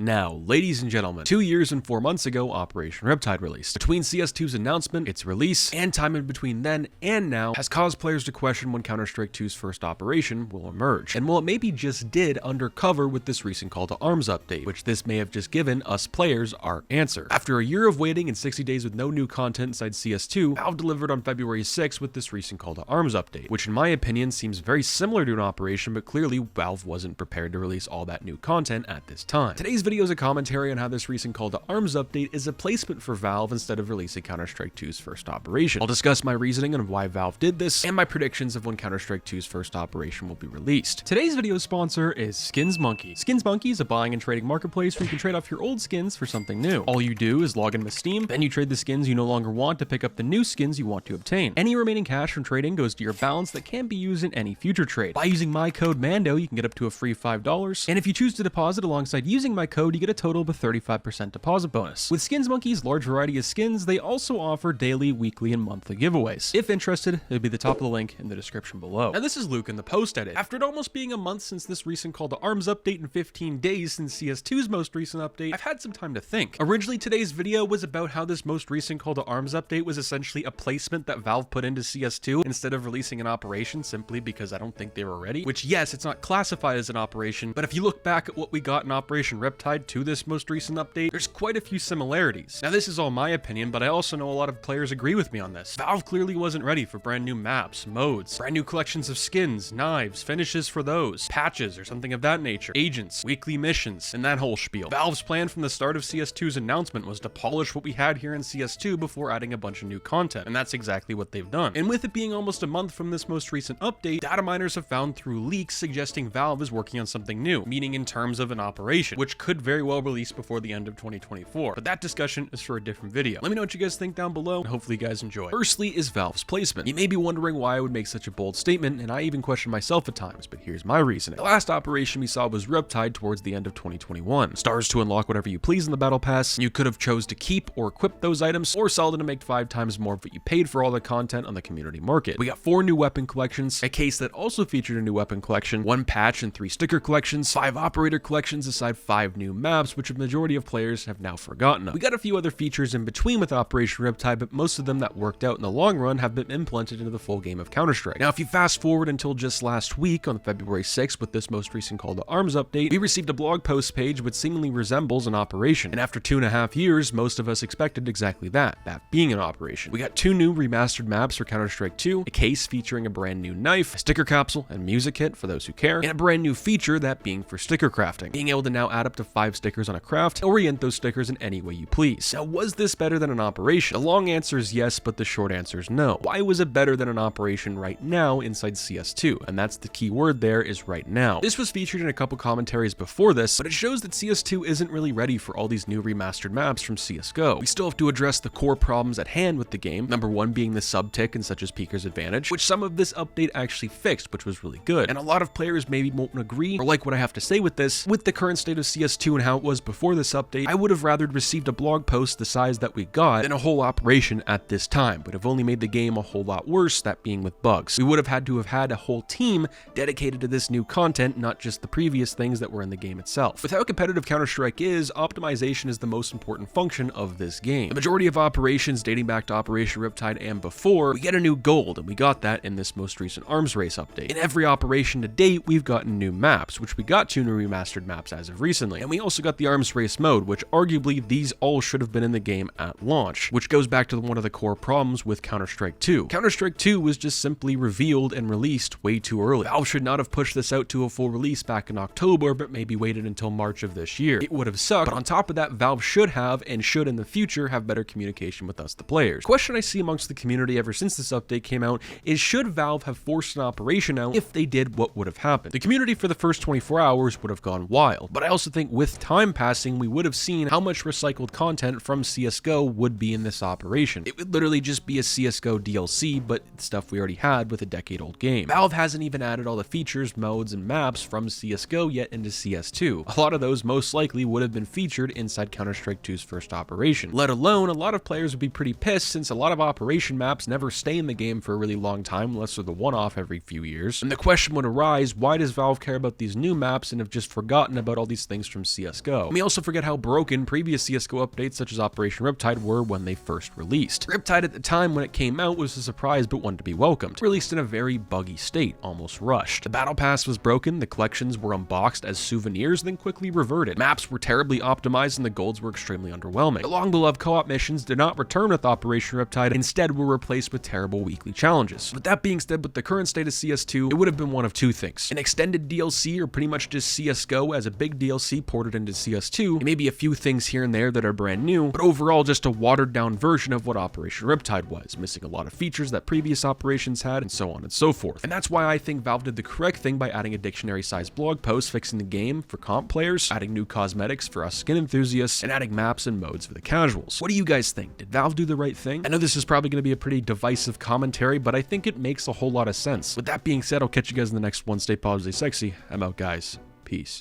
Now, ladies and gentlemen, 2 years and 4 months ago, Operation Riptide released. Between CS2's announcement, its release, and time in between then and now has caused players to question when Counter-Strike 2's first operation will emerge. And while it maybe just did undercover with this recent call to arms update, which this may have just given us players our answer. After a year of waiting and 60 days with no new content inside CS2, Valve delivered on February 6th with this recent call to arms update, which in my opinion seems very similar to an operation, but clearly Valve wasn't prepared to release all that new content at this time. Today's video is a commentary on how this recent call to arms update is a placement for Valve instead of releasing Counter-Strike 2's first operation. I'll discuss my reasoning on why Valve did this and my predictions of when Counter-Strike 2's first operation will be released. Today's video sponsor is Skins Monkey. Skins Monkey is a buying and trading marketplace where you can trade off your old skins for something new. All you do is log in with Steam, then you trade the skins you no longer want to pick up the new skins you want to obtain. Any remaining cash from trading goes to your balance that can be used in any future trade. By using my code MANDO, you can get up to a free $5, and if you choose to deposit alongside using my code, you get a total of a 35% deposit bonus. With Skins Monkey's large variety of skins, they also offer daily, weekly, and monthly giveaways. If interested, it'll be the top of the link in the description below. Now this is Luke in the post edit. After it almost being a month since this recent call to arms update and 15 days since CS2's most recent update, I've had some time to think. Originally, today's video was about how this most recent call to arms update was essentially a placement that Valve put into CS2 instead of releasing an operation simply because I don't think they were ready. Which, yes, it's not classified as an operation, but if you look back at what we got in Operation Riptide to this most recent update, there's quite a few similarities. Now this is all my opinion, but I also know a lot of players agree with me on this. Valve clearly wasn't ready for brand new maps, modes, brand new collections of skins, knives, finishes for those, patches or something of that nature, agents, weekly missions, and that whole spiel. Valve's plan from the start of CS2's announcement was to polish what we had here in CS2 before adding a bunch of new content, and that's exactly what they've done. And with it being almost a month from this most recent update, data miners have found through leaks suggesting Valve is working on something new, meaning in terms of an operation, which could very well release before the end of 2024. But that discussion is for a different video. Let me know what you guys think down below, and hopefully you guys enjoy. Firstly is Valve's placement. You may be wondering why I would make such a bold statement, and I even question myself at times, but here's my reasoning. The last operation we saw was Riptide towards the end of 2021. Stars to unlock whatever you please in the battle pass. You could have chose to keep or equip those items, or sell them to make 5 times more of what you paid for all the content on the community market. We got 4 new weapon collections, a case that also featured a new weapon collection, 1 patch and 3 sticker collections, 5 operator collections aside 5 new maps, which a majority of players have now forgotten of. We got a few other features in between with Operation Riptide, but most of them that worked out in the long run have been implemented into the full game of Counter-Strike. Now, if you fast forward until just last week on February 6th with this most recent call to arms update, we received a blog post page which seemingly resembles an operation. And after 2.5 years, most of us expected exactly that being an operation. We got 2 new remastered maps for Counter-Strike 2, a case featuring a brand new knife, a sticker capsule and music kit for those who care, and a brand new feature, that being for sticker crafting, being able to now add up to 5 stickers on a craft, and orient those stickers in any way you please. Now, was this better than an operation? The long answer is yes, but the short answer is no. Why was it better than an operation right now inside CS2? And that's the key word there, is right now. This was featured in a couple commentaries before this, but it shows that CS2 isn't really ready for all these new remastered maps from CSGO. We still have to address the core problems at hand with the game, number 1 being the subtick and such as Peeker's Advantage, which some of this update actually fixed, which was really good. And a lot of players maybe won't agree or like what I have to say with this. With the current state of CS2 and how it was before this update, I would have rather received a blog post the size that we got than a whole operation at this time, but have only made the game a whole lot worse, that being with bugs. We would have had a whole team dedicated to this new content, not just the previous things that were in the game itself. With how competitive Counter-Strike is, optimization is the most important function of this game. The majority of operations dating back to Operation Riptide and before, we get a new gold, and we got that in this most recent arms race update. In every operation to date, we've gotten new maps, which we got 2 new remastered maps as of recently, and we also got the arms race mode, which arguably these all should have been in the game at launch, which goes back to one of the core problems with Counter-Strike 2. Counter-Strike 2 was just simply revealed and released way too early. Valve should not have pushed this out to a full release back in October, but maybe waited until March of this year. It would have sucked, but on top of that, Valve should have and should in the future have better communication with us, the players. The question I see amongst the community ever since this update came out is, should Valve have forced an operation out? If they did, what would have happened? The community for the first 24 hours would have gone wild, but I also think with time passing, we would have seen how much recycled content from CSGO would be in this operation. It would literally just be a CSGO DLC, but stuff we already had with a decade-old game. Valve hasn't even added all the features, modes, and maps from CSGO yet into CS2. A lot of those most likely would have been featured inside Counter-Strike 2's first operation. Let alone, a lot of players would be pretty pissed since a lot of operation maps never stay in the game for a really long time unless they're the one-off every few years. And the question would arise, why does Valve care about these new maps and have just forgotten about all these things from CS2? CSGO. And we also forget how broken previous CSGO updates such as Operation Riptide were when they first released. Riptide at the time when it came out was a surprise but one to be welcomed. Released in a very buggy state, almost rushed. The battle pass was broken, the collections were unboxed as souvenirs, then quickly reverted. Maps were terribly optimized and the golds were extremely underwhelming. The long-beloved co-op missions did not return with Operation Riptide, instead were replaced with terrible weekly challenges. With that being said, with the current state of CS2, it would have been one of two things. An extended DLC or pretty much just CSGO as a big DLC ported into CS2, and maybe a few things here and there that are brand new, but overall just a watered down version of what Operation Riptide was, missing a lot of features that previous operations had, and so on and so forth. And that's why I think Valve did the correct thing by adding a dictionary-sized blog post fixing the game for comp players, adding new cosmetics for us skin enthusiasts, and adding maps and modes for the casuals. What do you guys think? Did Valve do the right thing? I know this is probably going to be a pretty divisive commentary, but I think it makes a whole lot of sense. With that being said, I'll catch you guys in the next one. Stay positive, stay sexy. I'm out, guys. Peace.